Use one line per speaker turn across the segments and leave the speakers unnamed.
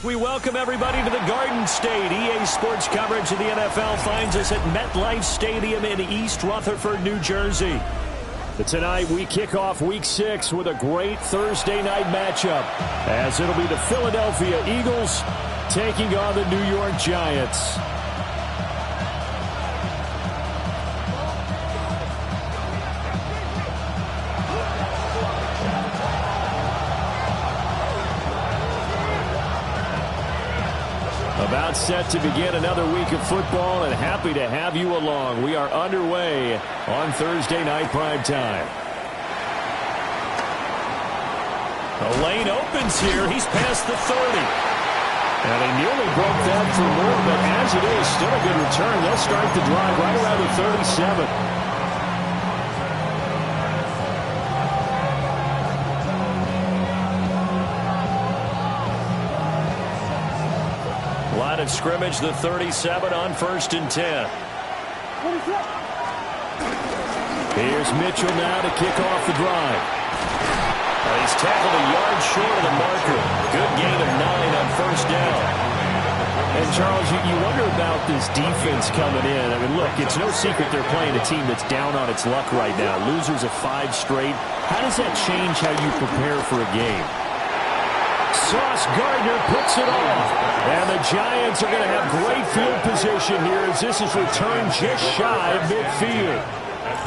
We welcome everybody to the Garden State. EA Sports coverage of the NFL finds us at MetLife Stadium in East Rutherford, New Jersey. But tonight we kick off Week 6 with a great Thursday night matchup, as it'll be the Philadelphia Eagles taking on the New York Giants. About set to begin another week of football, and happy to have you along. We are underway on Thursday night primetime. The lane opens here. He's past the 30. And he nearly broke that for more, but as it is, still a good return. They'll start the drive right around the 37. Line of scrimmage, the 37 on 1st and 10. Here's Mitchell now to kick off the drive. He's tackled a yard short of the marker. Good gain of 9 on 1st down. And Charles, you wonder about this defense coming in. I mean, look, it's no secret they're playing a team that's down on its luck right now. Losers of 5 straight. How does that change how you prepare for a game? Sauce Gardner picks it off. And the Giants are going to have great field position here as this is returned just shy of midfield.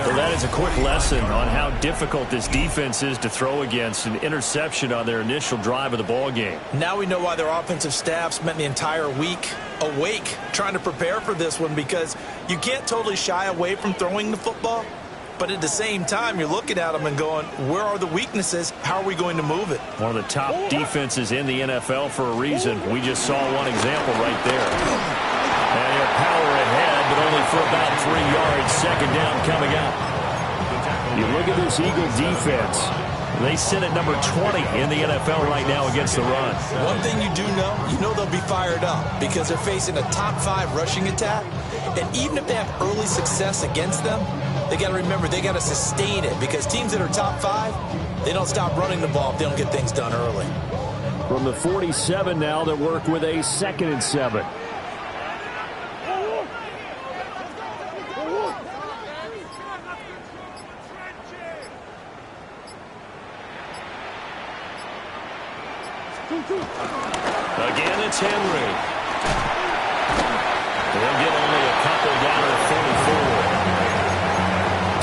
Well, that is a quick lesson on how difficult this defense is to throw against. An interception on their initial drive of the ball game.
Now we know why their offensive staff spent the entire week awake trying to prepare for this one, because you can't totally shy away from throwing the football. But at the same time, you're looking at them and going, where are the weaknesses? How are we going to move it?
One of the top defenses in the NFL for a reason. We just saw one example right there. And he'll power ahead, but only for about 3 yards. 2nd down coming up. You look at this Eagle defense. They sit at number 20 in the NFL right now against the run.
One thing you do know, they'll be fired up because they're facing a top 5 rushing attack. And even if they have early success against them, they got to remember they got to sustain it, because teams that are top 5, they don't stop running the ball if they don't get things done early.
From the 47 now, they work with a 2nd and 7. Again, it's Henry. They'll get only a couple down at 44.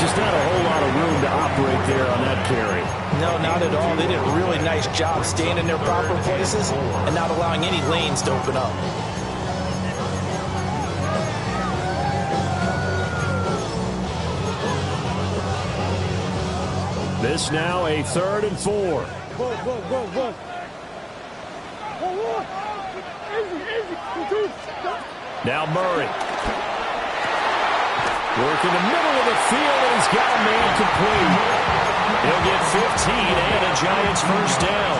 Just not a whole lot of room to operate there on that carry.
No, not at all. They did a really nice job staying in their proper places and not allowing any lanes to open up.
This now a 3rd and 4. Now Murray. Work in the middle of the field, and he's got a man complete. He'll get 15 and a Giants 1st down.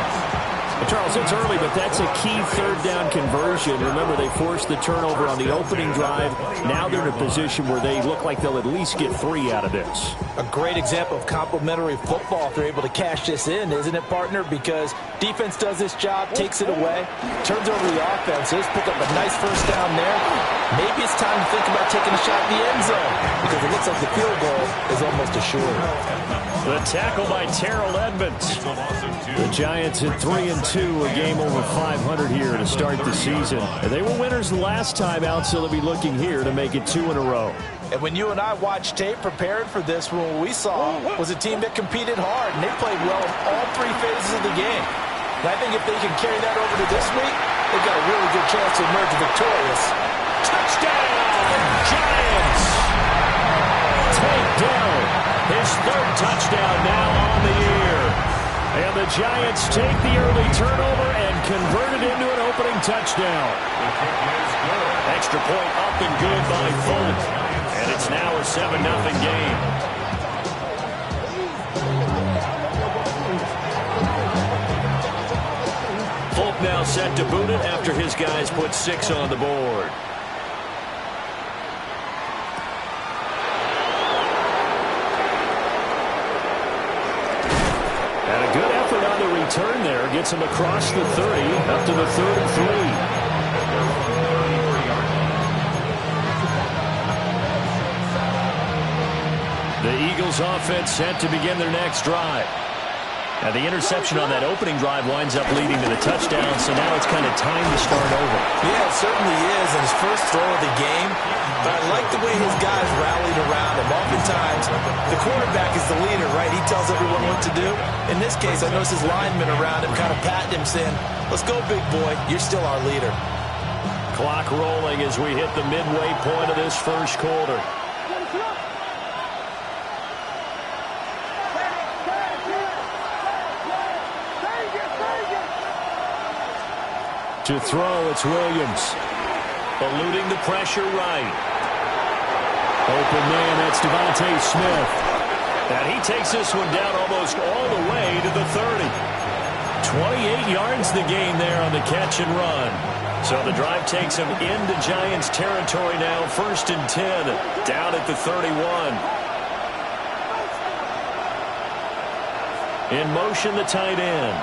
Well, Charles, it's early, but that's a key 3rd down conversion. Remember, they forced the turnover on the opening drive. Now they're in a position where they look like they'll at least get 3 out of this.
A great example of complementary football if they're able to cash this in, isn't it, partner? Because defense does this job, takes it away, turns over the offense. Just pick up a nice 1st down there. Maybe it's time to think about taking a shot in the end zone, because it looks like the field goal is almost assured.
The tackle by Terrell Edmonds. The Giants at 3-2, a game over 500 here to start the season. They were winners the last time out, so they'll be looking here to make it 2 in a row.
And when you and I watched tape preparing for this, what we saw was a team that competed hard, and they played well in all 3 phases of the game. And I think if they can carry that over to this week, they've got a really good chance to emerge victorious.
Touchdown, Giants! Take down his 3rd touchdown now on the year. And the Giants take the early turnover and convert it into an opening touchdown. Extra point up and good by Fulton. And it's now a 7-0 game. Fulton now set to boot it after his guys put 6 on the board. return there gets him across the 30, up to the 33. The Eagles offense set to begin their next drive. Now the interception on that opening drive winds up leading to the touchdown, so now it's kind of time to start over.
Yeah, it certainly is, and his first throw of the game. But I like the way his guys rallied around him. Oftentimes, the quarterback is the leader, right? He tells everyone what to do. In this case, I noticed his linemen around him kind of patting him, saying, "Let's go, big boy. You're still our leader."
Clock rolling as we hit the midway point of this first quarter. To throw, it's Williams. Eluding the pressure right. Open man, that's Devontae Smith. And he takes this one down almost all the way to the 30. 28 yards the gain there on the catch and run. So the drive takes him into Giants territory now. 1st and 10, down at the 31. In motion, the tight end.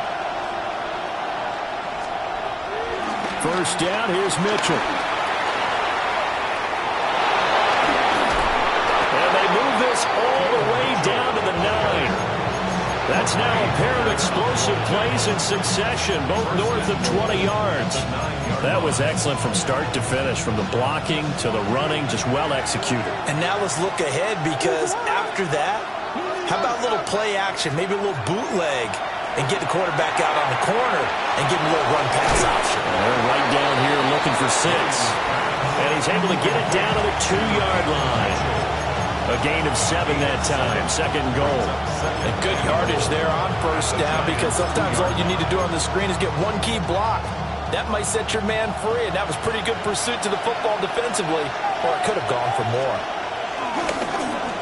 First down, here's Mitchell. And they move this all the way down to the 9. That's now a pair of explosive plays in succession, both north of 20 yards. That was excellent from start to finish, from the blocking to the running, just well executed.
And now let's look ahead, because after that, how about a little play action, maybe a little bootleg, and get the quarterback out on the corner and give him a little run-pass option.
They're right down here looking for 6. And he's able to get it down to the 2-yard line. A gain of 7 that time. 2nd and goal.
And good yardage there on first down, because sometimes all you need to do on the screen is get one key block. That might set your man free, and that was pretty good pursuit to the football defensively, or it could have gone for more.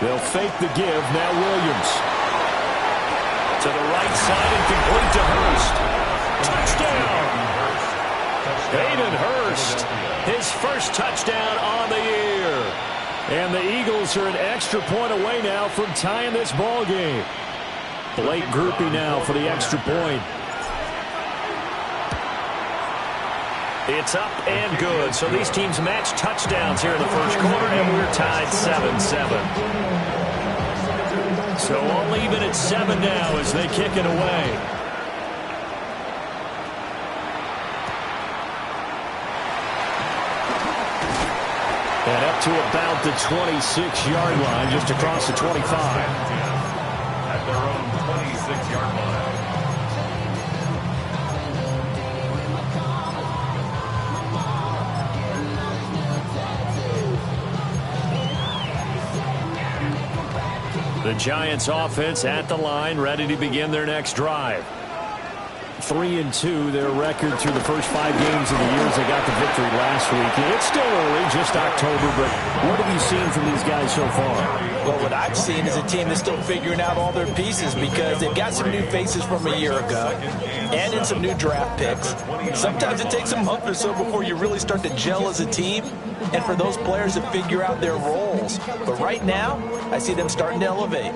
They'll fake the give. Now Williams. To the right side and complete to Hurst. Touchdown! Hayden Hurst, his first touchdown on the year. And the Eagles are an extra point away now from tying this ball game. Blake Groupie now for the extra point. It's up and good. So these teams match touchdowns here in the first quarter, and we're tied 7-7. So all even at 7 now as they kick it away. And up to about the 26-yard line, just across the 25.
At their own 26-yard line.
The Giants offense at the line, ready to begin their next drive. 3-2, their record through the first 5 games of the year as they got the victory last week. It's still early, just October, but what have you seen from these guys so far?
Well, what I've seen is a team that's still figuring out all their pieces, because they've got some new faces from a year ago and in some new draft picks. Sometimes it takes a month or so before you really start to gel as a team, and for those players to figure out their roles. But right now, I see them starting to elevate.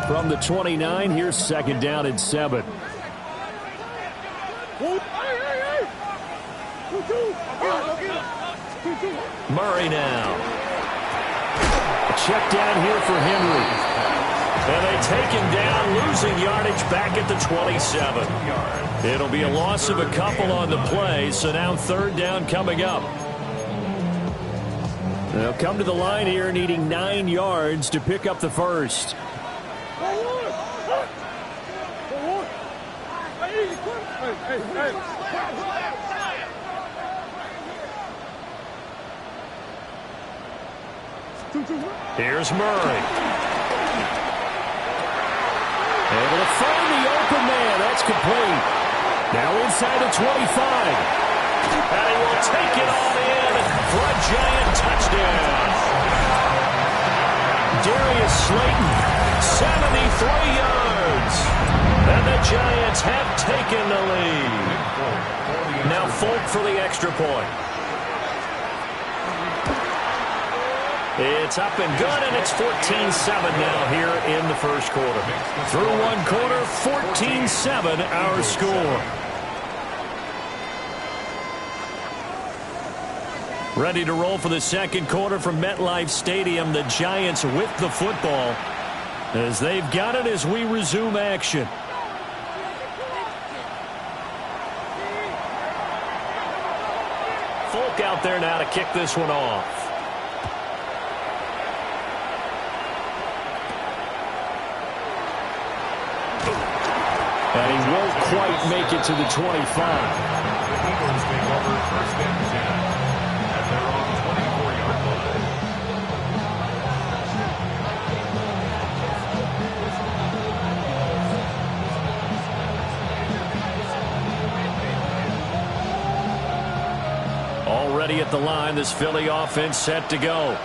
From the 29, here's 2nd down and 7. Murray now. Check down here for Henry. And they take him down, losing yardage back at the 27. It'll be a loss of a couple on the play, so now 3rd down coming up. They'll come to the line here needing 9 yards to pick up the first. Here's Murray. Able to find the open man. That's complete. Now inside the 25. And he will take it all in for a Giant touchdown. Darius Slayton, 73 yards. And the Giants have taken the lead. Now Folk for the extra point. It's up and good, and it's 14-7 now here in the first quarter. Through one quarter, 14-7 our score. Ready to roll for the second quarter from MetLife Stadium. The Giants with the football as they've got it as we resume action. Folk out there now to kick this one off. And he won't quite make it to the 25.
The Eagles take over first and 10 at their own 24-yard line.
Already at the line, this Philly offense set to go.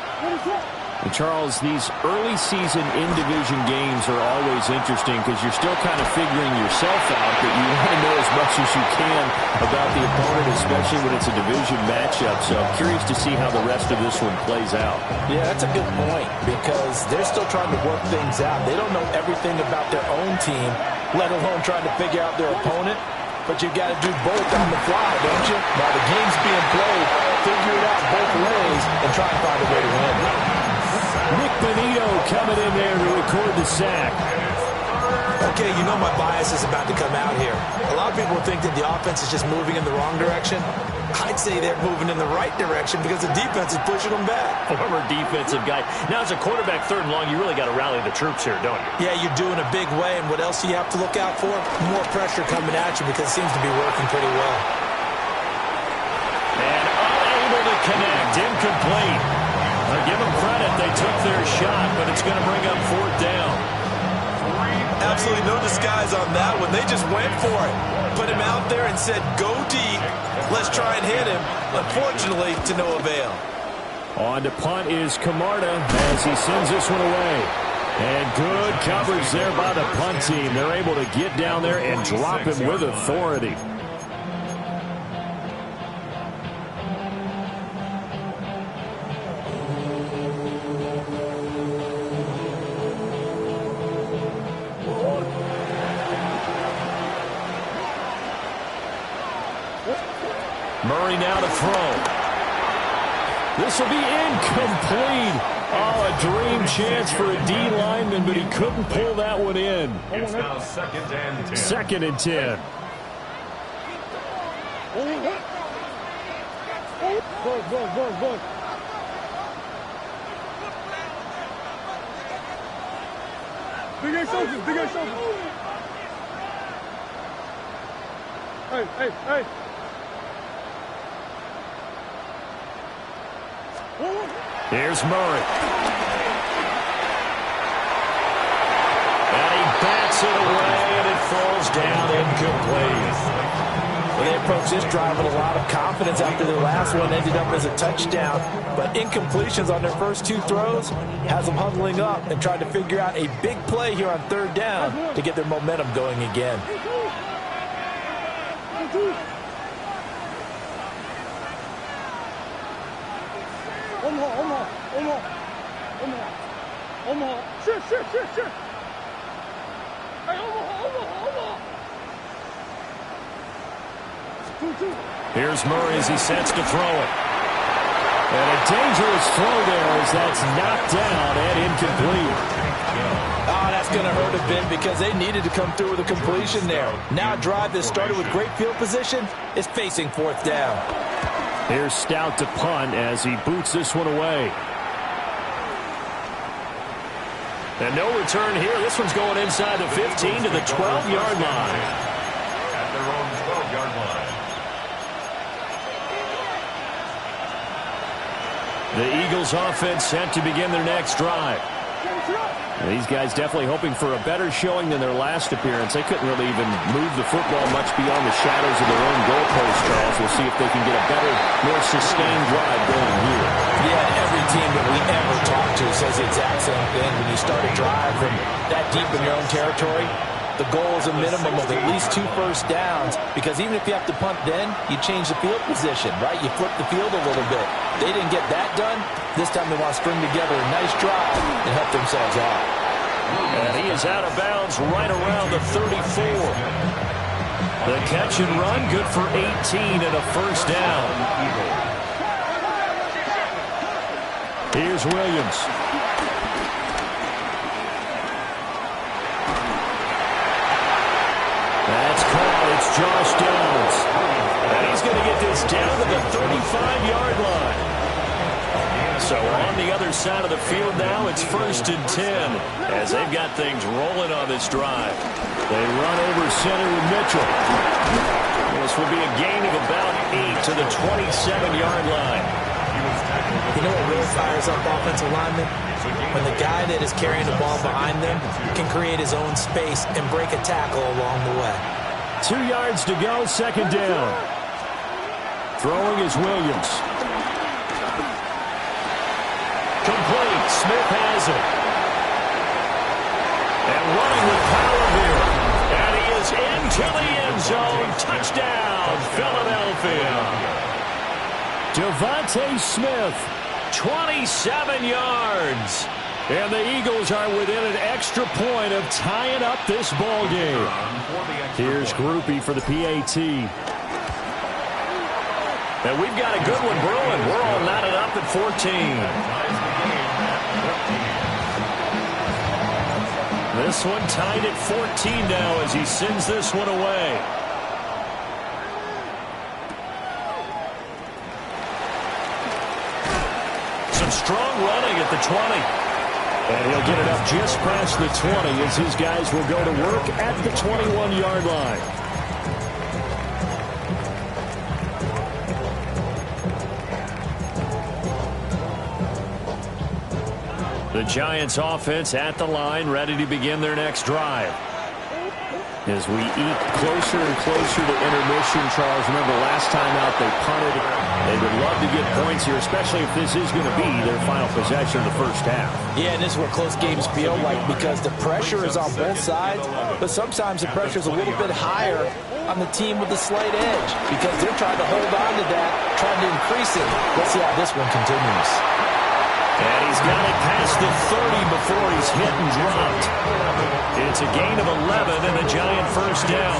And Charles, these early season in-division games are always interesting because you're still kind of figuring yourself out, but you want to know as much as you can about the opponent, especially when it's a division matchup. So I'm curious to see how the rest of this one plays out.
Yeah, that's a good point because they're still trying to work things out. They don't know everything about their own team, let alone trying to figure out their opponent. But you've got to do both on the fly, don't you? While the game's being played, figure it out both ways and try and find a way to win.
Nick Benito coming in there to record the sack.
Okay, you know my bias is about to come out here. A lot of people think that the offense is just moving in the wrong direction. I'd say they're moving in the right direction because the defense is pushing them back.
Former defensive guy. Now, as a quarterback, third and long, you really got to rally the troops here, don't you?
Yeah, you're doing a big way, and what else do you have to look out for? More pressure coming at you because it seems to be working pretty well.
And unable to connect, incomplete. I'll give them credit. They took their shot, but it's going to bring up fourth down.
Absolutely no disguise on that one. They just went for it. Put him out there and said, go deep. Let's try and hit him. Unfortunately, to no avail.
On to punt is Camarda as he sends this one away. And good coverage there by the punt team. They're able to get down there and drop him with authority. Murray now to throw. This will be incomplete. Oh, a dream chance for a D lineman, but he couldn't pull that one in.
It's now second and 10.
Second and 10.
Go. Big A shoulders. Hey.
Here's Murray. And he bats it away, and it falls down incomplete.
Well, they approached this drive with a lot of confidence after their last one ended up as a touchdown. But incompletions on their first two throws has them huddling up and trying to figure out a big play here on third down to get their momentum going again.
Omaha. Shit. Hey, Omaha.
Here's Murray as he sets to throw it. And a dangerous throw there as that's knocked down and incomplete.
Oh, that's going to hurt a bit because they needed to come through with a completion there. Now a drive that started with great field position is facing fourth down.
Here's Stout to punt as he boots this one away. And no return here. This one's going inside the 15 to the 12-yard line.
At their own 12-yard line.
The Eagles offense set to begin their next drive. These guys definitely hoping for a better showing than their last appearance. They couldn't really even move the football much beyond the shadows of their own goalpost, Charles. We'll see if they can get a better, more sustained drive going here.
Yeah, every team that we ever talk to says the exact same thing. When you start a drive from that deep in your own territory, The goal is a minimum of at least 2 first downs, because even if you have to punt then, you change the field position, right? You flip the field a little bit. They didn't get that done. This time they want to string together a nice drive and help themselves out.
And he is out of bounds right around the 34. The catch and run, good for 18 and a first down. Here's Williams. That's caught. It's Josh Downs. And he's going to get this down to the 35-yard line. So on the other side of the field now, it's 1st and 10 as they've got things rolling on this drive. They run over center with Mitchell. This will be a gain of about 8 to the 27-yard line.
You know what really fires up offensive linemen? When the guy that is carrying the ball behind them can create his own space and break a tackle along the way.
2 yards to go, 2nd down. Throwing is Williams. Complete. Smith has it. And running with power here. And he is into the end zone. Touchdown, Philadelphia. Devontae Smith, 27 yards. And the Eagles are within an extra point of tying up this ball game. Here's Groupie for the PAT. And we've got a good one brewing. We're all knotted up at 14. This one tied at 14 now as he sends this one away. Some strong running at the 20. And he'll get it up just past the 20 as his guys will go to work at the 21-yard line. The Giants offense at the line, ready to begin their next drive. As we eat closer and closer to intermission, Charles, remember last time out they punted. They would love to get points here, especially if this is going to be their final possession of the first half.
Yeah, and this is what close games feel like, because the pressure is on both sides, but sometimes the pressure is a little bit higher on the team with the slight edge, because they're trying to hold on to that, trying to increase it. Let's see how this one continues.
And he's got it past the 30 before he's hit and dropped. It's a gain of 11 and a Giant first down.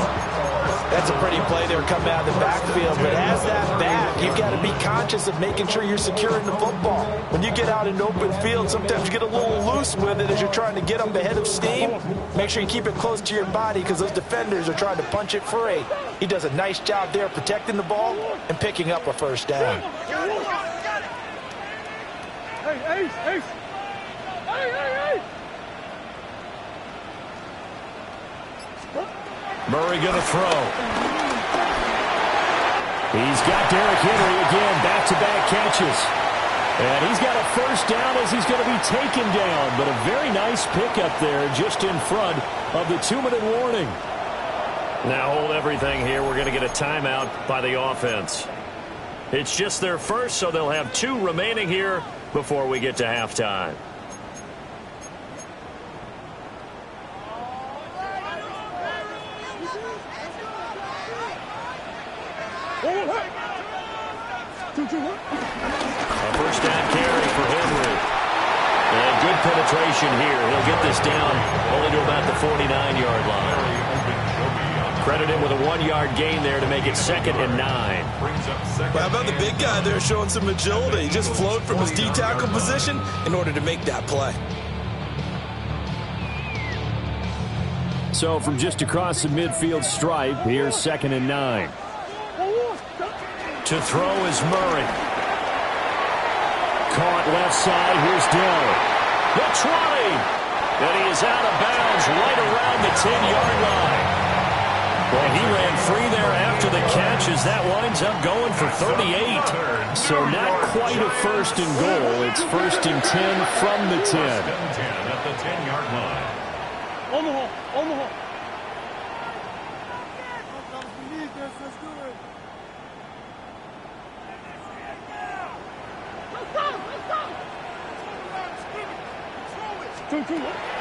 That's a pretty play there coming out of the backfield, but as that back, you've got to be conscious of making sure you're securing the football. When you get out in open field, sometimes you get a little loose with it as you're trying to get them ahead of steam. Make sure you keep it close to your body because those defenders are trying to punch it free. He does a nice job there protecting the ball and picking up a first down.
Hey, Ace, Ace. Hey, hey, hey.
Murray going to throw. He's got Derrick Henry again, back-to-back catches. And he's got a first down as he's going to be taken down. But a very nice pickup there just in front of the 2-minute warning. Now hold everything here. We're going to get a timeout by the offense. It's just their first, so they'll have 2 remaining here before we get to halftime. A first down carry for Henry. And good penetration here. He'll get this down only to about the 49-yard line. Credit him with a 1-yard gain there to make it 2nd and 9.
How about the big guy there showing some agility? He just flowed from his D-tackle position in order to make that play.
So from just across the midfield stripe, here's 2nd and 9. To throw is Murray. Caught left side. Here's Dell. The 20. And he is out of bounds right around the 10-yard line. Well, he ran free there after the catch as that winds up going for 38. So not quite a first and goal. It's 1st and 10 from the 10.
At the 10-yard line.
Omaha, Omaha.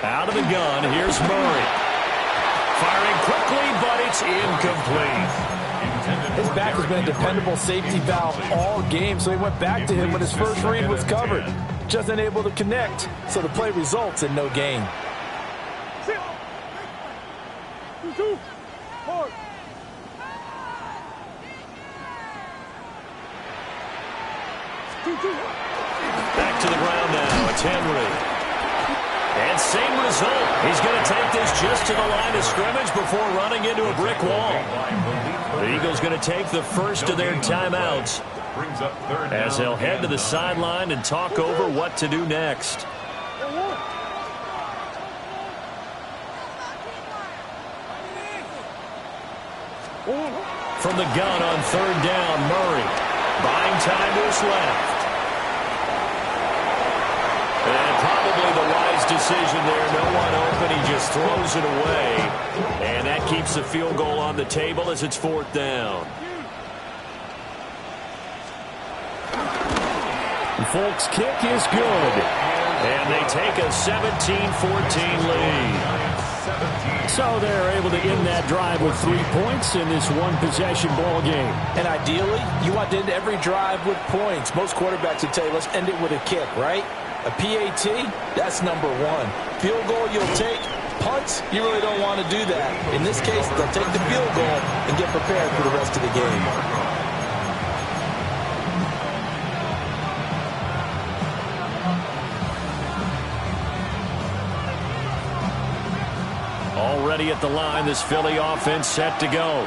Out of the gun, here's Murray. Firing quickly, but it's incomplete.
His back has been a dependable safety valve all game, so he went back to him when his first read was covered. Just unable to connect, so the play results in no gain.
2, 4.
Back to the ground now. It's Henry. And same result. He's going to take this just to the line of scrimmage before running into a brick wall. The Eagles going to take the first of their timeouts as they'll head to the sideline and talk over what to do next. From the gun on third down, Murray. Buying time to his left. And probably the wise decision there. No one open. He just throws it away. And that keeps the field goal on the table as it's fourth down. Folks' kick is good. And they take a 17-14 lead. So they're able to end that drive with 3 points in this one-possession ball game.
And ideally, you want to end every drive with points. Most quarterbacks would tell you, let's end it with a kick, right? A PAT, that's number one. Field goal you'll take. Punts, you really don't want to do that. In this case, they'll take the field goal and get prepared for the rest of the game.
Already at the line, this Philly offense set to go.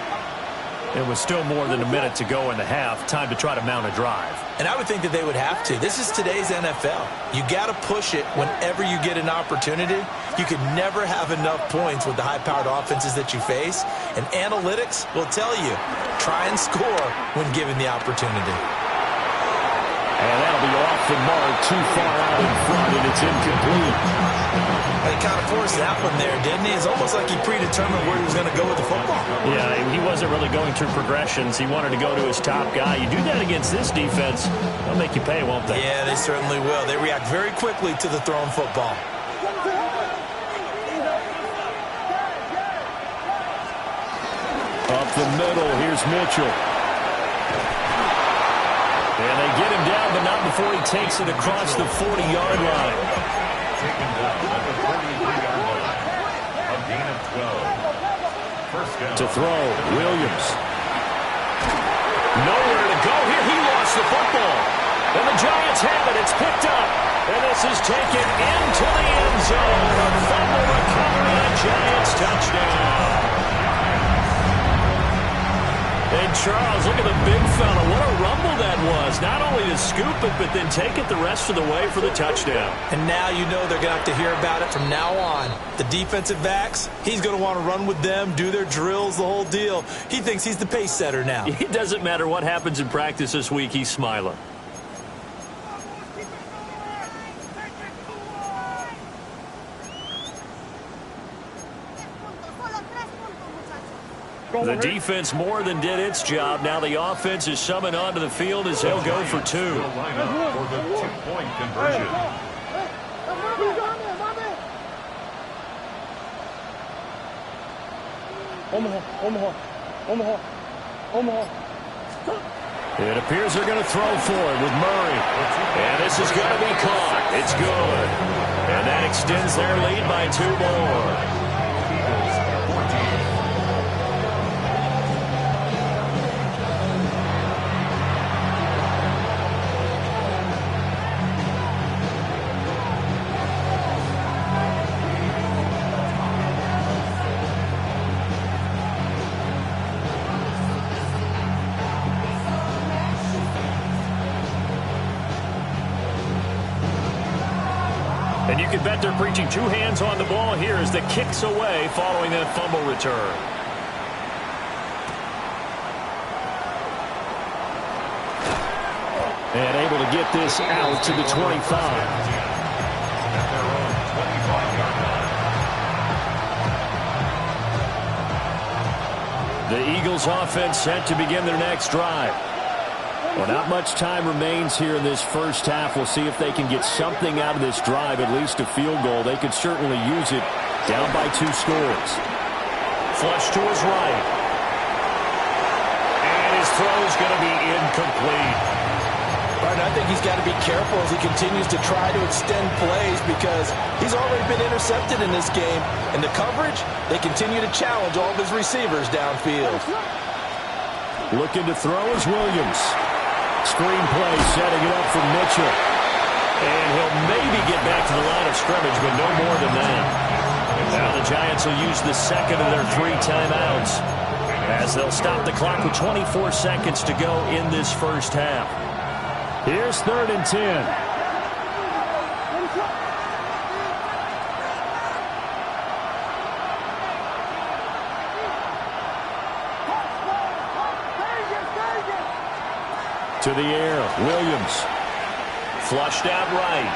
It was still more than a minute to go in the half. Time to try to mount a drive.
And I would think that they would have to. This is today's NFL. You got to push it whenever you get an opportunity. You can never have enough points with the high-powered offenses that you face. And analytics will tell you, try and score when given the opportunity.
And that'll be off the mark, too far out in front, and it's incomplete.
He kind of forced that one there, didn't he? It's almost like he predetermined where he was going to go with the football.
Yeah, he wasn't really going through progressions. He wanted to go to his top guy. You do that against this defense, they'll make you pay, won't they?
Yeah, they certainly will. They react very quickly to the thrown football.
Up the middle, here's Mitchell. And they get him down, but not before he takes it across the 40-yard line.
Taken down at the 33-yard line. A gain of 12. First down.
To throw, Williams. Nowhere to go here. He lost the football. And the Giants have it. It's picked up. And this is taken into the end zone. A fumble recovery, a Giants touchdown. And Charles, look at the big fella. What a rumble that was. Not only to scoop it, but then take it the rest of the way for the touchdown.
And now you know they're going to have to hear about it from now on. The defensive backs, he's going to want to run with them, do their drills, the whole deal. He thinks he's the pace setter now.
It doesn't matter what happens in practice this week. He's smiling. The defense more than did its job. Now the offense is summoned onto the field as they'll go for two.
Will line up for the two-point conversion.
It appears they're going to throw for it with Murray. And this is going to be caught. It's good. And that extends their lead by 2 more. And you can bet they're preaching 2 hands on the ball here as the kick's away following that fumble return. And able to get this out to the 25.
At their own 25-yard line.
The Eagles offense set to begin their next drive. Well, not much time remains here in this first half. We'll see if they can get something out of this drive, at least a field goal. They could certainly use it down by 2 scores. flush to his right. And his throw's going to be incomplete.
I think he's got to be careful as he continues to try to extend plays because he's already been intercepted in this game. And the coverage, they continue to challenge all of his receivers downfield.
Looking to throw is Williams. Screen play setting it up for Mitchell. And he'll maybe get back to the line of scrimmage, but no more than that. Now the Giants will use the second of their 3 timeouts as they'll stop the clock with 24 seconds to go in this first half. Here's 3rd and 10. To the air, Williams. Flushed out right.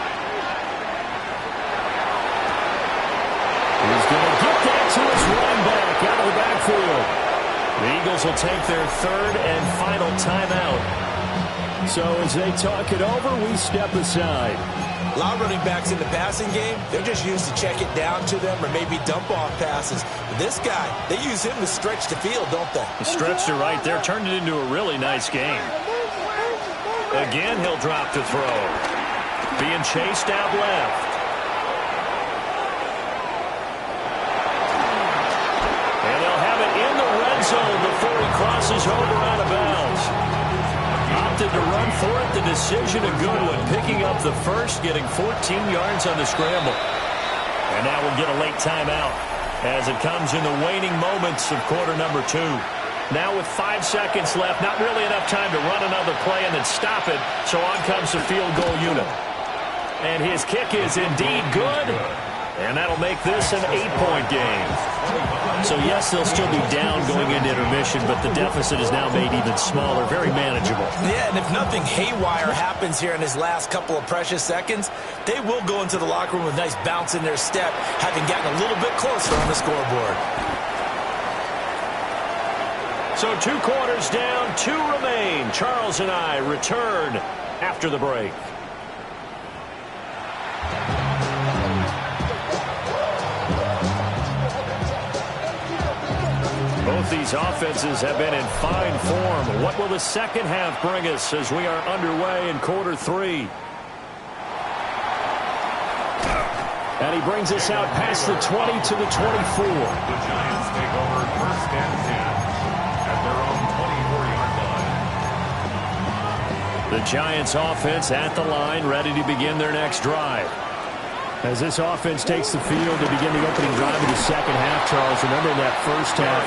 He's going to get that to his running back out of the backfield. The Eagles will take their 3rd and final timeout. So as they talk it over, we step aside.
A lot of running backs in the passing game, they're just used to check it down to them or maybe dump off passes. But this guy, they use him to stretch the field, don't they?
Stretched it right there, turned it into a really nice game. Again, he'll drop to throw. Being chased out left. And they'll have it in the red zone before he crosses over out of bounds. Opted to run for it. The decision a good one. Picking up the first, getting 14 yards on the scramble. And now we'll get a late timeout as it comes in the waning moments of quarter number 2. Now with 5 seconds left, not really enough time to run another play and then stop it. So on comes the field goal unit. And his kick is indeed good. And that'll make this an 8-point game. So, yes, they'll still be down going into intermission, but the deficit is now made even smaller, very manageable.
Yeah, and if nothing haywire happens here in his last couple of precious seconds, they will go into the locker room with a nice bounce in their step, having gotten a little bit closer on the scoreboard.
So 2 quarters down, 2 remain. Charles and I return after the break. Both these offenses have been in fine form. What will the second half bring us as we are underway in quarter 3? And he brings us out past the 20 to the 24.
The Giants take over 1st and 10 at their own 24-yard line.
The Giants offense at the line, ready to begin their next drive. As this offense takes the field to begin the opening drive of the second half, Charles, remember that first half,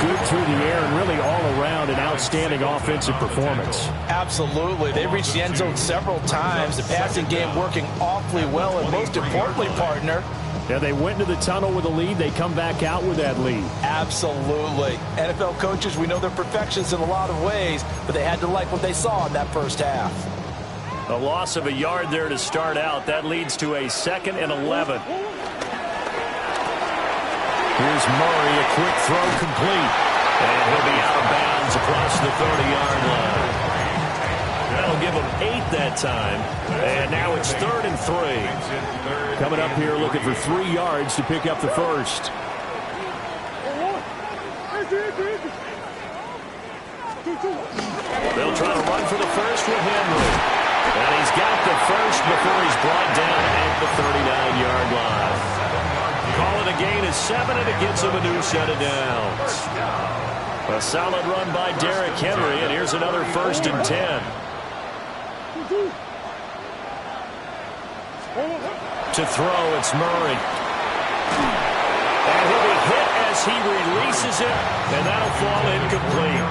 good through the air and really all around an outstanding offensive performance.
Absolutely. They reached the end zone several times. The passing game working awfully well, and most importantly, partner,
yeah, they went into the tunnel with a lead. They come back out with that lead.
Absolutely. NFL coaches, we know they're perfectionists in a lot of ways, but they had to like what they saw in that first half.
A loss of a yard there to start out. That leads to a 2nd and 11. Here's Murray, a quick throw complete. And he'll be out of bounds across the 30-yard line. That'll give him 8 that time. And now it's 3rd and 3. Coming up here looking for 3 yards to pick up the first. They'll try to run for the first with Henry. And he's got the first before he's brought down at the 39-yard line. Call it a gain of 7, and it gets him a new set of downs. A solid run by Derrick Henry, and here's another 1st and 10. To throw, it's Murray. And he'll be hit as he releases it, and that'll fall incomplete.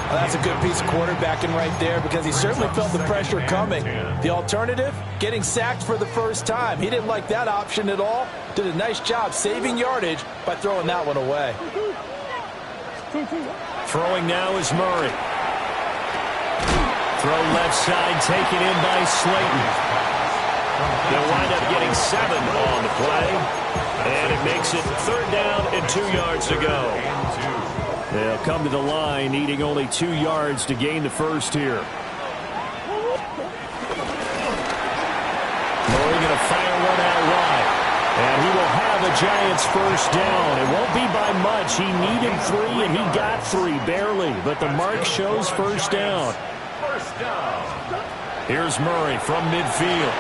Well, that's a good piece of quarterbacking right there because he certainly felt the pressure coming. The alternative, getting sacked for the first time. He didn't like that option at all. Did a nice job saving yardage by throwing that one away.
Throwing now is Murray. Throw left side taken in by Slayton. They'll wind up getting 7 on the play. And it makes it 3rd down and 2 yards to go. They'll come to the line, needing only 2 yards to gain the first here. Murray going to fire one out wide. And he will will have a Giants first down. It won't be by much. He needed 3, and he got 3, barely. But the mark shows first down.
First down.
Here's Murray from midfield.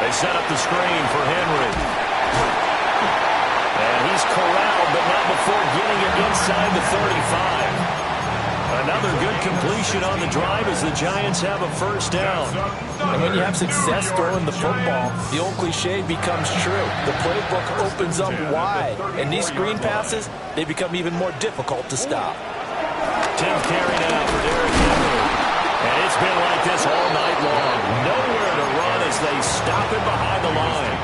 They set up the screen for Henry. And he's corralled, but not before getting it inside the 35. Another good completion on the drive as the Giants have a first down.
And when you have success throwing the football, the old cliche becomes true. The playbook opens up wide, and these screen passes, they become even more difficult to stop.
10th carry now for Derrick Henry. And it's been like this all night long. Nowhere to run as they stop him behind the line.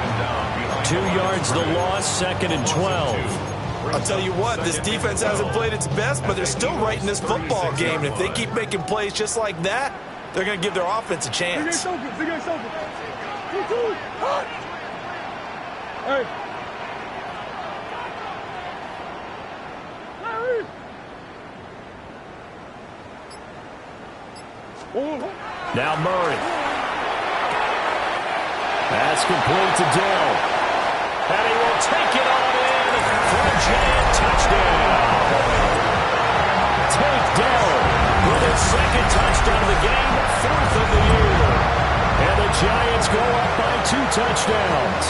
2 yards the loss, 2nd and 12.
I'll tell you what, this defense hasn't played its best, but they're still right in this football game. And if they keep making plays just like that, they're going to give their offense a chance.
Now Murray. That's complete to Dell. And he will take it on in for a Giant touchdown. Take Dell with his 2nd touchdown of the game, 4th of the year. And the Giants go up by 2 touchdowns.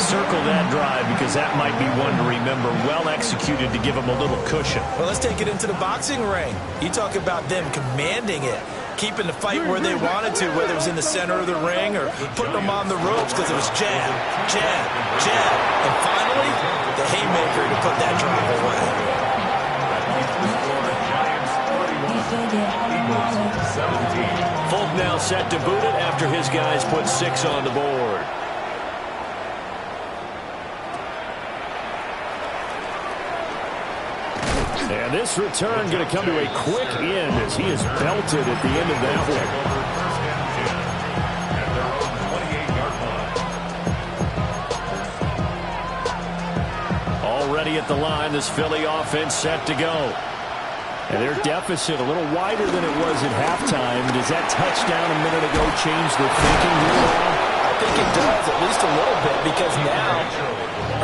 Circle that drive because that might be one to remember. Well executed to give them a little cushion.
Well, let's take it into the boxing ring. You talk about them commanding it, keeping the fight where they wanted to, whether it was in the center of the ring or putting them on the ropes because it was jab, jab, jab. And finally, the haymaker to put that drive away.
Folk now set to boot it after his guys put 6 on the board. And this return going to come to a quick end as he is belted at the end of that one. Already at the line, this Philly offense set to go. And their deficit a little wider than it was at halftime. Does that touchdown a minute ago change their thinking here?
I think it does, at least a little bit, because now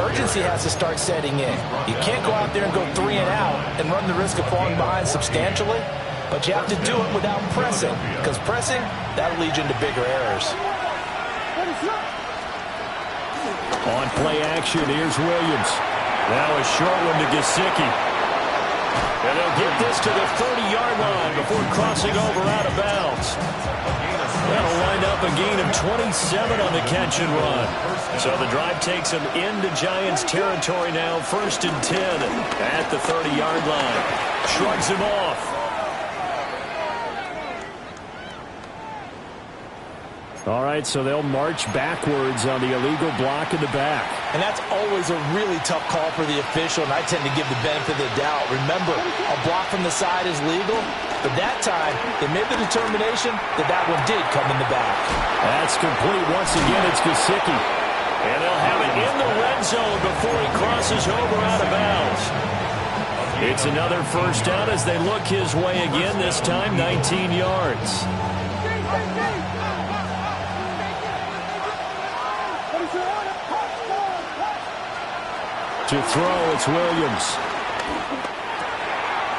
urgency has to start setting in. You can't go out there and go 3 and out and run the risk of falling behind substantially, but you have to do it without pressing, because pressing, that'll lead you into bigger errors.
On play action, here's Williams. Now a short one to Gesicki. And they'll get this to the 30-yard line before crossing over out of bounds. That'll wind up a gain of 27 on the catch and run. So the drive takes them into Giants territory now, 1st and 10 at the 30-yard line. Shrugs him off. All right, so they'll march backwards on the illegal block in the back.
And that's always a really tough call for the official, and I tend to give the benefit of the doubt. Remember, a block from the side is legal, but that time they made the determination that that one did come in the back.
That's complete. Once again, it's Gesicki. And they'll have it in the red zone before he crosses over out of bounds. It's another first down as they look his way again, this time 19 yards. To throw, it's Williams.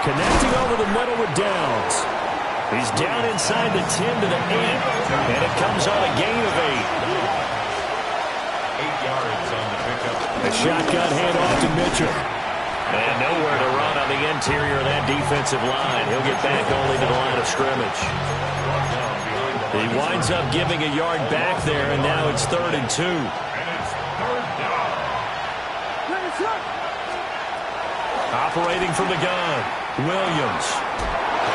Connecting over the middle with Downs. He's down inside the 10 to the 8. And it comes on a gain of 8.
8 yards on the pickup.
A shotgun handoff to Mitchell. And nowhere to run on the interior of that defensive line. He'll get back only to the line of scrimmage. He winds up giving a yard back there, and now it's 3rd and 2. Operating from the gun, Williams.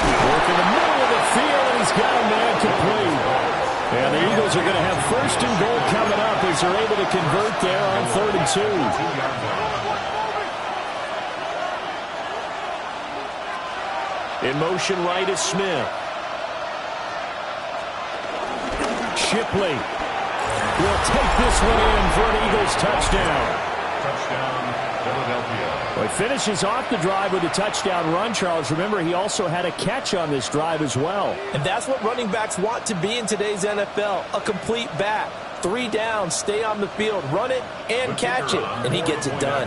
Working the middle of the field, and he's got a man complete. And the Eagles are going to have 1st and goal coming up as they're able to convert there on 3rd and 2. In motion right is Smith. Shipley will take this one in for an Eagles touchdown.
Touchdown, Philadelphia.
Well, he finishes off the drive with a touchdown run, Charles. Remember, he also had a catch on this drive as well.
And that's what running backs want to be in today's NFL, a complete back. 3 down, stay on the field, run it, and catch it, and he gets it done.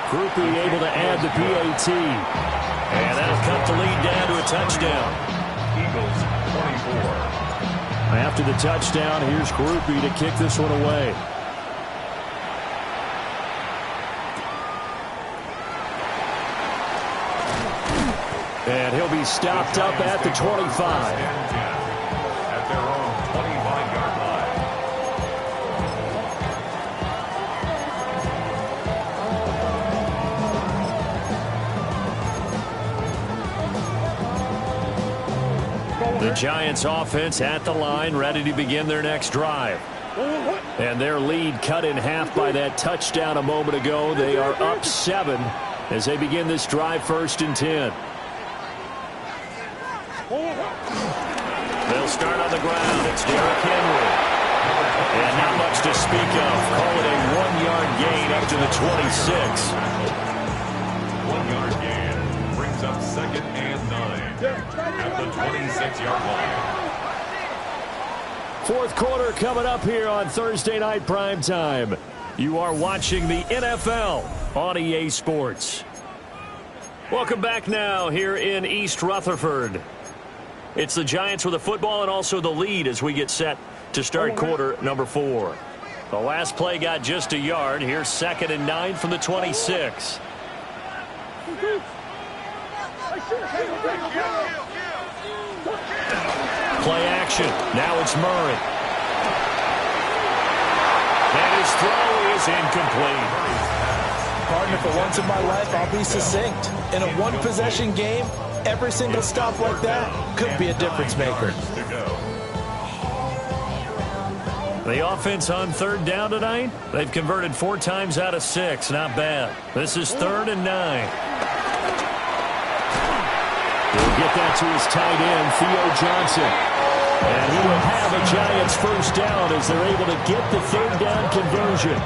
Groupie able to add the PAT. And that'll cut the lead down to a touchdown.
Eagles 24.
After the touchdown, here's Groupie to kick this one away. And he'll be stopped up at the 25.
At their own 25-yard line.
The Giants offense at the line, ready to begin their next drive. And their lead cut in half by that touchdown a moment ago. They are up 7 as they begin this drive, 1st and 10. They'll start on the ground. It's Derrick Henry. And not much to speak of. Call it a 1-yard gain up to the 26.
1-yard gain brings up 2nd and 9 at the 26-yard line.
4th quarter coming up here on Thursday Night Primetime. You are watching the NFL on EA Sports. Welcome back now here in East Rutherford. It's the Giants with the football and also the lead as we get set to start quarter number 4. The last play got just a yard. Here's 2nd and 9 from the 26. Play action. Now it's Murray. And his throw is incomplete.
Partner, for once in my life, I'll be succinct. In a one-possession game, every single stop like that could be a difference maker.
The offense on 3rd down tonight, they've converted 4 times out of 6. Not bad. This is 3rd and 9. He'll get that to his tight end, Theo Johnson. And he will have a Giants 1st down as they're able to get the 3rd down conversion.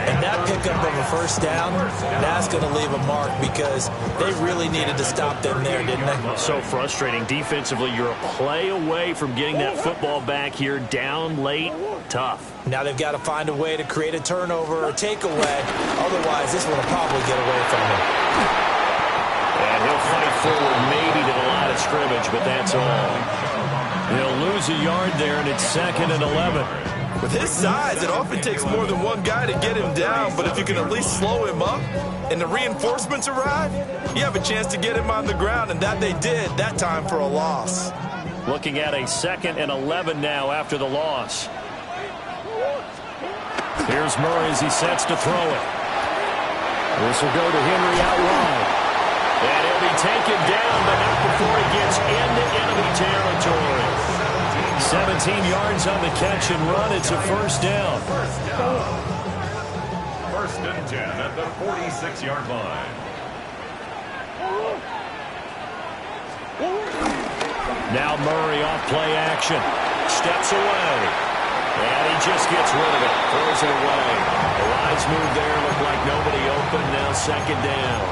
And that pickup of a 1st down, that's going to leave a mark because they really needed to stop them there, didn't they?
So frustrating. Defensively, you're a play away from getting that football back here down late. Tough.
Now they've got to find a way to create a turnover or takeaway. Otherwise, this one will probably get away from them.
And he'll fight forward maybe to the line of scrimmage, but that's all. He'll lose a yard there, and it's 2nd and 11.
With his size, it often takes more than one guy to get him down, but if you can at least slow him up and the reinforcements arrive, you have a chance to get him on the ground, and that they did that time for a loss.
Looking at a 2nd and 11 now after the loss. Here's Murray as he sets to throw it. This will go to Henry out wide. And he'll be taken down, but not before he gets into enemy territory. 17 yards on the catch and run. It's a 1st down.
1st and 10 at the 46-yard line.
Now Murray off play action. Steps away. And he just gets rid of it. Throws it away. The wise move there. Looked like nobody open. Now 2nd down.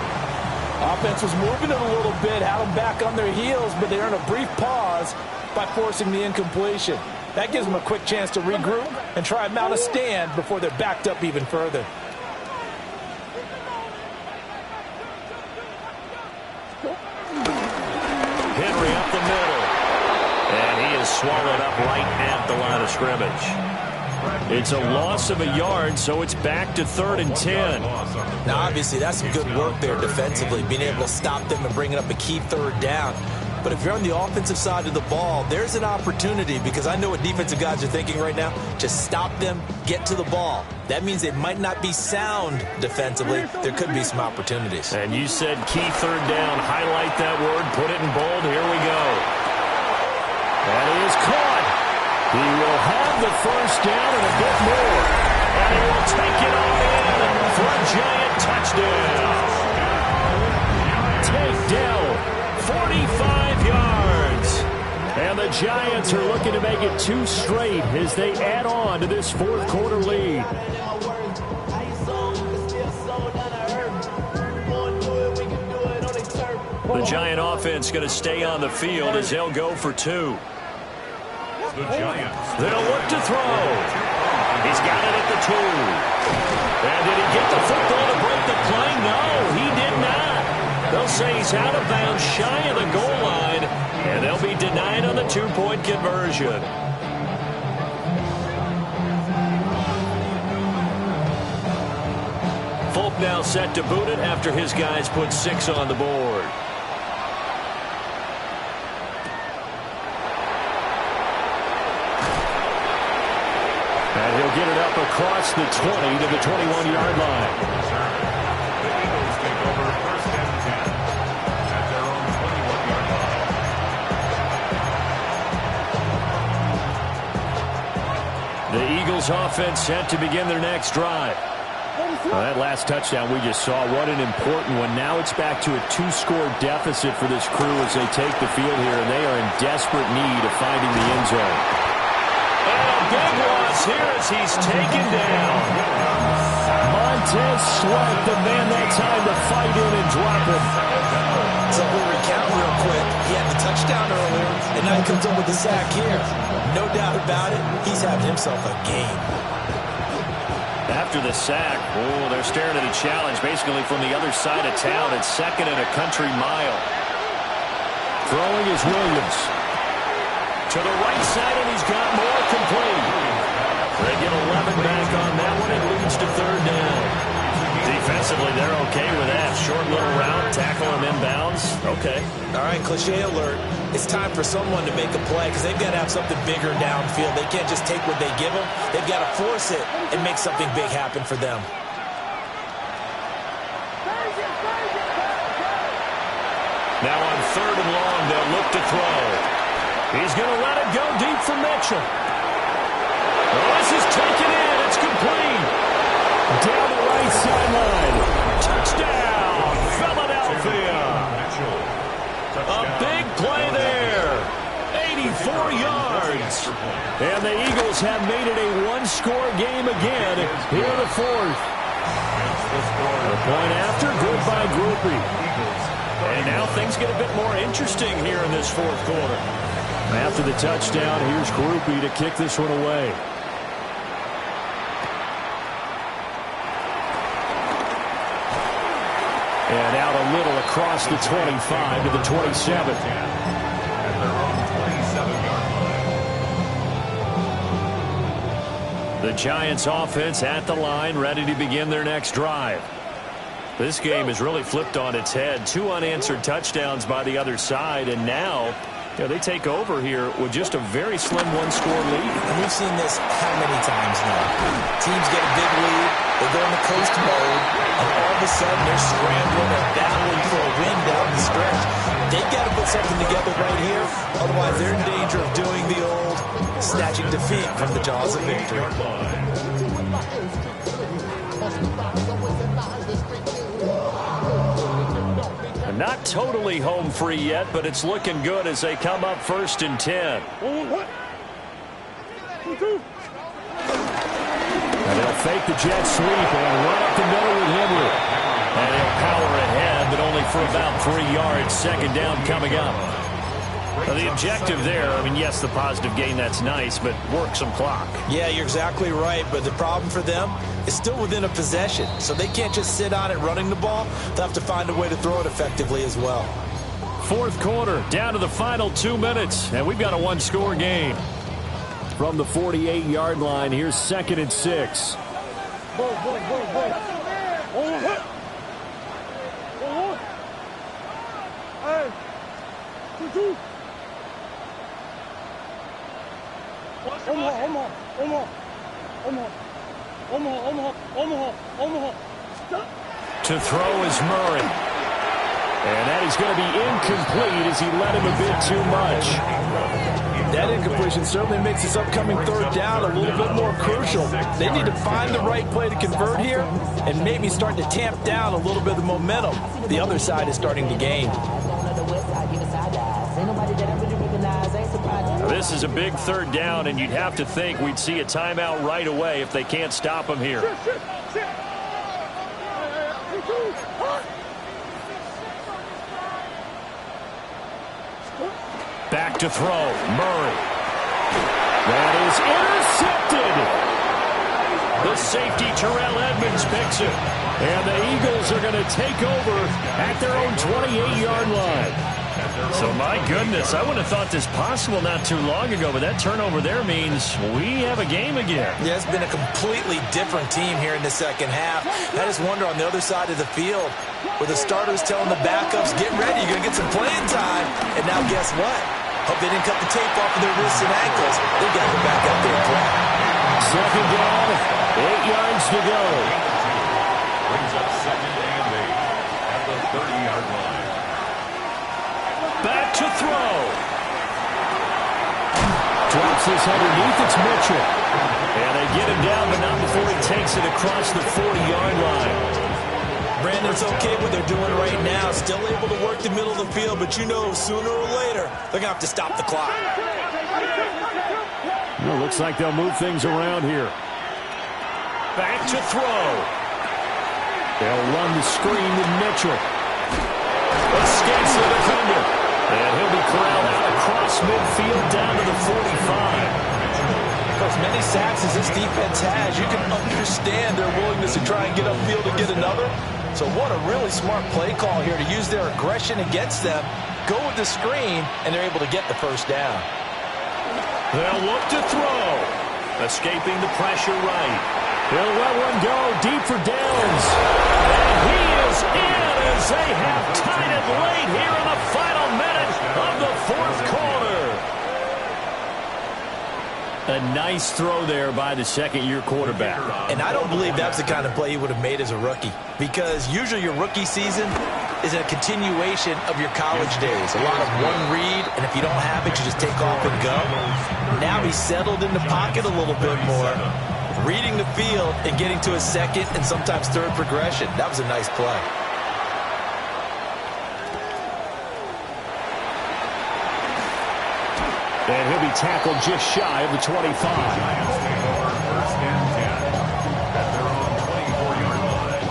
Offense was moving it a little bit, had them back on their heels, but they earned a brief pause by forcing the incompletion. That gives them a quick chance to regroup and try and mount a stand before they're backed up even further.
Henry up the middle. And he is swallowed up right at the line of scrimmage. It's a loss of a yard, so it's back to 3rd and 10.
Now, obviously, that's some good work there defensively, being able to stop them and bringing up a key 3rd down. But if you're on the offensive side of the ball, there's an opportunity, because I know what defensive guys are thinking right now. Just stop them, get to the ball. That means they might not be sound defensively. There could be some opportunities.
And you said key 3rd down. Highlight that word. Put it in bold. Here we go. And he is caught. He will have the 1st down and a bit more. And he will take it all in for a Giant touchdown. Take down 45 yards. And the Giants are looking to make it 2 straight as they add on to this 4th quarter lead. The the Giant offense going to stay on the field as they'll go for 2.
The Giants.
They'll look to throw. He's got it at the 2. And did he get the football to break the play? No, he did not. They'll say he's out of bounds shy of the goal line, and they'll be denied on the 2-point conversion. Folk now set to boot it after his guys put 6 on the board. And he'll get it up across the 20 to the 21-yard line.
The Eagles take over 1st and 10 at their own 21-yard line.
The Eagles offense set to begin their next drive. Well, that last touchdown we just saw, what an important one. Now it's back to a 2-score deficit for this crew as they take the field here, and they are in desperate need of finding the end zone. And a big loss here as he's taken down. Montez Sweat, the man that time to fight in and drop him.
So we'll recount real quick. He had the touchdown earlier, and now he comes up with the sack here. No doubt about it, he's having himself a game.
After the sack, they're staring at a challenge basically from the other side of town. It's 2nd and a country mile. Throwing is Williams. To the right side, and he's got more complete. They get 11 back on that one. It leads to 3rd down. Defensively, they're okay with that. Short little route, tackle him inbounds. Okay.
All right, cliche alert. It's time for someone to make a play because they've got to have something bigger downfield. They can't just take what they give them. They've got to force it and make something big happen for them.
Now on 3rd and long, they'll look to throw. He's going to let it go deep for Mitchell. This is taken in. It's complete. Down the right sideline. Touchdown, Philadelphia. A big play there. 84 yards. And the Eagles have made it a 1-score game again here in the 4th. The point after, good by Groupie. And now things get a bit more interesting here in this 4th quarter. After the touchdown, here's Groupie to kick this one away. And out a little across the 25 to the 27.
At their own 27-yard line.
The Giants offense at the line, ready to begin their next drive. This game is really flipped on its head. 2 unanswered touchdowns by the other side, and now they take over here with just a very slim 1-score lead.
And we've seen this how many times now? Teams get a big lead, they go into coast mode, and all of a sudden they're scrambling and battling for a win down the stretch. They've got to put something together right here, otherwise they're in danger of doing the old snatching defeat from the jaws of victory.
Not totally home free yet, but it's looking good as they come up 1st and 10. And they'll fake the jet sweep and run up the middle with Henry. And he'll power ahead, but only for about 3 yards. 2nd down coming up. Now the objective there, I mean, yes, the positive gain, that's nice, but work some clock.
Yeah, you're exactly right, but the problem for them is still within a possession, so they can't just sit on it running the ball. They'll have to find a way to throw it effectively as well.
4th quarter, down to the final 2 minutes, and we've got a 1-score game. From the 48-yard line, here's 2nd and 6. To throw is Murray. And that is going to be incomplete as he led him a bit too much.
That incompletion certainly makes this upcoming 3rd down a little bit more crucial. They need to find the right play to convert here and maybe start to tamp down a little bit of the momentum the other side is starting to gain.
This is a big 3rd down, and you'd have to think we'd see a timeout right away if they can't stop him here. Back to throw. Murray. That is intercepted. The safety, Terrell Edmonds, picks it. And the Eagles are going to take over at their own 28-yard line. So, my goodness, I wouldn't have thought this possible not too long ago, but that turnover there means we have a game again.
Yeah, it's been a completely different team here in the second half. I just wonder on the other side of the field, where the starters telling the backups, get ready, you're going to get some playing time. And now guess what? Hope they didn't cut the tape off of their wrists and ankles. They got to go back out there and play.
Second down, 8 yards to go.
Brings up second and 8 at the 30-yard line.
Back to throw. Drops this underneath. It's Mitchell. And they get him down, but not before he takes it across the 40-yard line.
Brandon's okay what they're doing right now. Still able to work the middle of the field, but you know sooner or later they're going to have to stop the clock.
Well, looks like they'll move things around here. Back to throw. They'll run the screen with Mitchell. Escapes the defender. And he'll be corralled out across midfield down to the 45.
As many sacks as this defense has, you can understand their willingness to try and get upfield and get another. So what a really smart play call here to use their aggression against them, go with the screen, and they're able to get the first down.
They'll look to throw. Escaping the pressure right. He'll let one go deep for Downs. And he is in as they have tied it late here in the final minute of the fourth quarter. A nice throw there by the second-year quarterback.
And I don't believe that's the kind of play he would have made as a rookie, because usually your rookie season is a continuation of your college days. A lot of one read, and if you don't have it, you just take off and go. Now he's settled in the pocket a little bit more, reading the field and getting to a second and sometimes third progression. That was a nice play.
And he'll be tackled just shy of the 25.
Giants take over first and 10 at their own 24-yard line.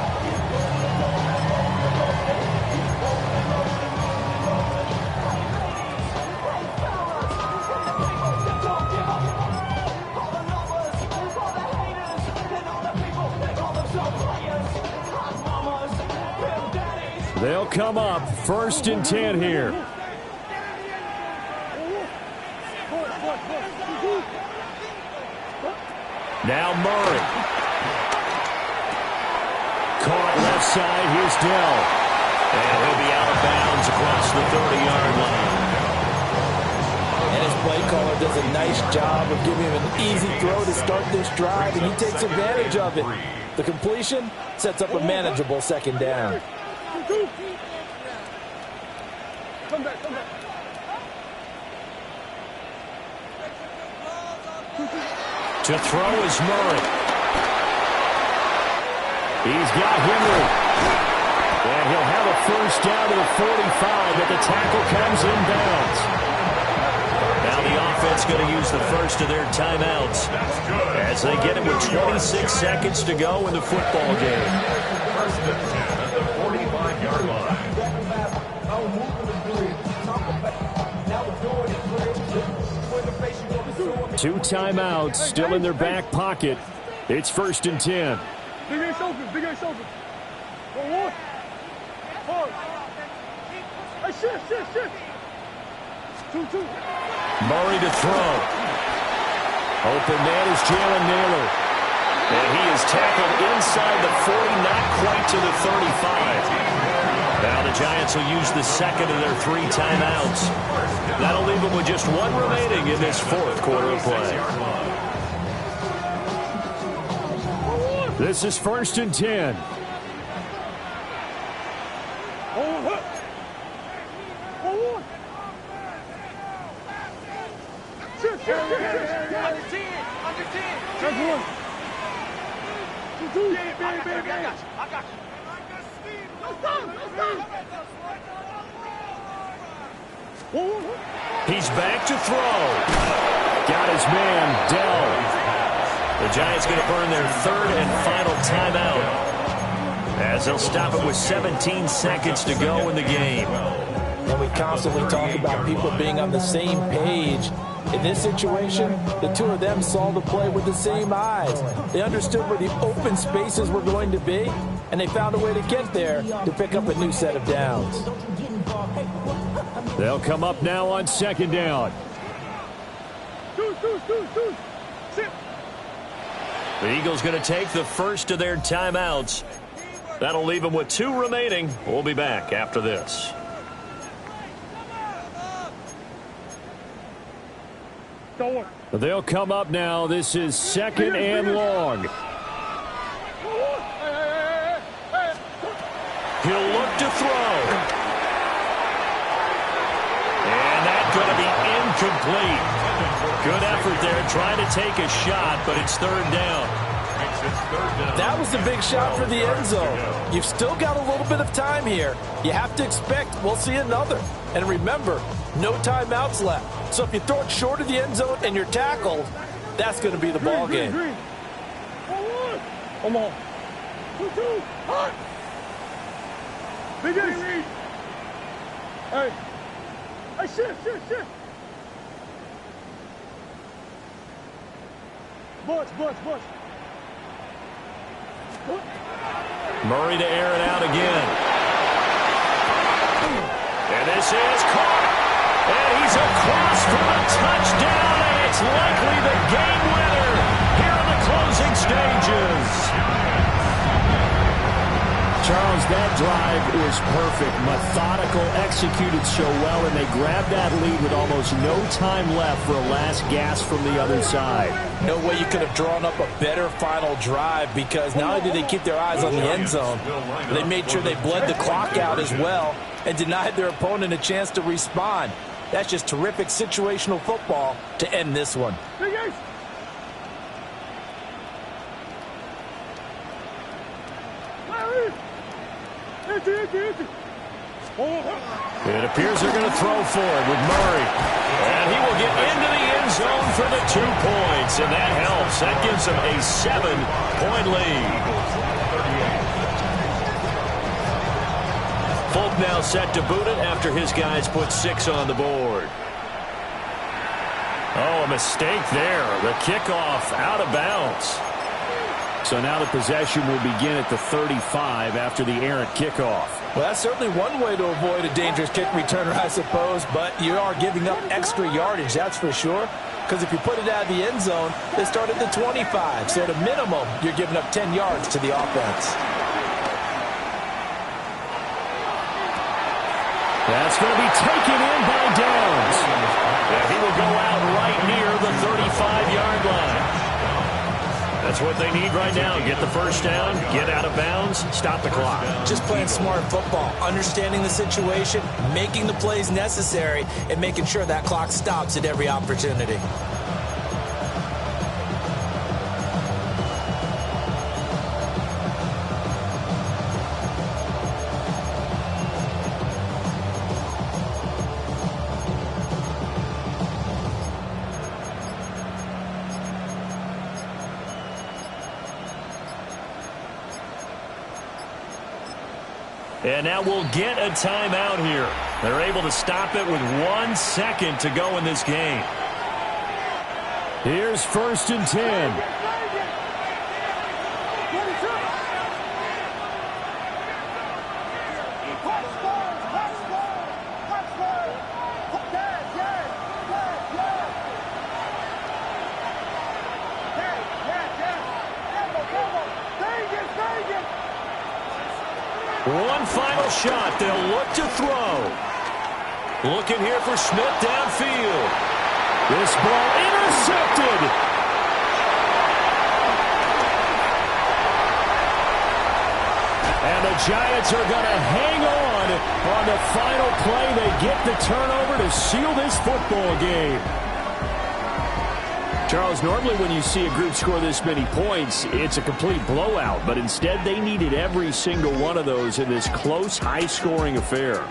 They'll come up first and 10 here. Now Murray. Caught left side. Here's Dell. And he'll be out of bounds across the 30-yard line.
And his play caller does a nice job of giving him an easy throw to start this drive, and he takes advantage of it. The completion sets up a manageable second down.
Come back, come back.
To throw is Murray. He's got Henry. And he'll have a first down to the 45, but the tackle comes inbounds. Now the offense going to use the first of their timeouts as they get it with 26 seconds to go in the football game.
First and 10 at the 45-yard line.
2 timeouts still in their back pocket. It's first and 10.
Big ace open, big ace open. 1-1. Hard. Hey, shift. 2-2.
Murray to throw. Open man is Jalen Naylor. And he is tackled inside the 40, not quite to the 35. Now the Giants will use the second of their 3 timeouts. That'll leave them with just 1 remaining in this fourth quarter of play. This is first and 10.
Under 10. That's one. 2-2. I got you.
He's back to throw. Got his man, Dell. The Giants going to burn their 3rd and final timeout as they'll stop it with 17 seconds to go in the game.
And we constantly talk about people being on the same page. In this situation, the two of them saw the play with the same eyes. They understood where the open spaces were going to be, and they found a way to get there to pick up a new set of downs.
They'll come up now on second down. The Eagles going to take the first of their timeouts. That'll leave them with 2 remaining. We'll be back after this. They'll come up now. This is second and long. He'll look to throw. And that's going to be incomplete. Good effort there trying to take a shot, but it's third down.
That was the big shot for the end zone. You've still got a little bit of time here. You have to expect we'll see another. And remember, no timeouts left. So if you throw it short of the end zone and you're tackled, that's going to be the ball game.
Come on. 2-2. Hot. Big read. Hey. Hey, shift. Bush.
Murray to air it out again. And this is caught. And he's across for a touchdown. And it's likely the game winner here in the closing stages. Charles, that drive is perfect. Methodical, executed so well, and they grabbed that lead with almost no time left for a last gasp from the other side.
No way you could have drawn up a better final drive, because not only did they keep their eyes on the end zone, they made sure they bled the clock out as well and denied their opponent a chance to respond. That's just terrific situational football to end this one.
It appears they're going to throw for it with Murray. And he will get into the end zone for the 2 points. And that helps. That gives them a 7-point lead. Folk now set to boot it after his guys put 6 on the board. Oh, a mistake there. The kickoff out of bounds. So now the possession will begin at the 35 after the errant kickoff.
Well, that's certainly one way to avoid a dangerous kick returner, I suppose, but you are giving up extra yardage, that's for sure, because if you put it out of the end zone, they start at the 25, so at a minimum, you're giving up 10 yards to the offense.
That's going to be taken in by Downs. And he will go out right near the 35-yard line. That's what they need right now. Get the first down, get out of bounds, stop the clock.
Just playing smart football, understanding the situation, making the plays necessary, and making sure that clock stops at every opportunity.
And now we'll get a timeout here. They're able to stop it with 1 second to go in this game. Here's 1st and 10. One final shot. They'll look to throw. Looking here for Smith downfield. This ball intercepted. And the Giants are going to hang on the final play. They get the turnover to seal this football game. Charles, normally when you see a group score this many points, it's a complete blowout. But instead, they needed every single one of those in this close, high-scoring affair.